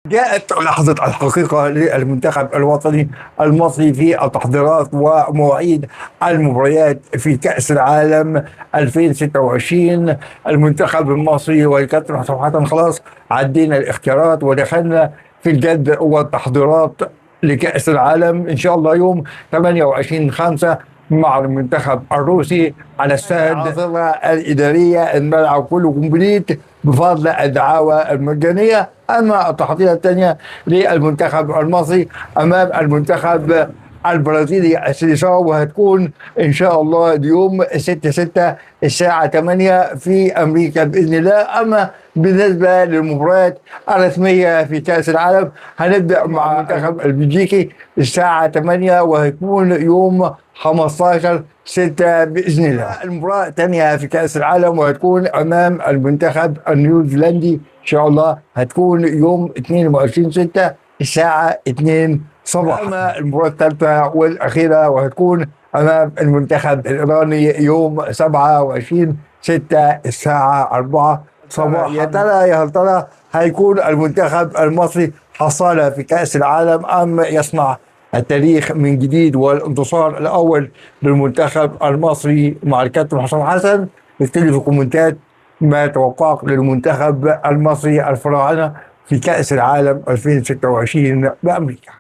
جاءت لحظة الحقيقة للمنتخب الوطني المصري في التحضيرات ومواعيد المباريات في كأس العالم 2026. المنتخب المصري والكابتن حسام حسن خلاص عدينا الاختيارات ودخلنا في الجد والتحضيرات لكأس العالم إن شاء الله يوم 28/5 مع المنتخب الروسي على استاد العاصمة الإدارية. الملعب كله كومبليت بفضل الدعاوى المجانية. أما التحضيرات الثانية للمنتخب المصري أمام المنتخب البرازيلي السيليساو، وهتكون إن شاء الله اليوم 6/6 الساعة 8 في أمريكا بإذن الله. أما بالنسبة للمباريات الرسمية في كأس العالم هنبدأ مع المنتخب البلجيكي الساعة 8 وهيكون يوم 15/6 بإذن الله. المباراة الثانية في كأس العالم وهتكون أمام المنتخب النيوزيلندي إن شاء الله، هتكون يوم 22/6 الساعة 2 صباحا. أما المباراة الثالثة والأخيرة وهتكون أمام المنتخب الإيراني يوم 27/6 الساعة 4 صباحا. يا ترى يا هل ترى هيكون المنتخب المصري حصانة في كأس العالم أم يصنع التاريخ من جديد والانتصار الأول للمنتخب المصري مع الكابتن حسام حسن؟ اكتب لي في الكومنتات ما توقعك للمنتخب المصري الفراعنة في كأس العالم 2026 بأمريكا.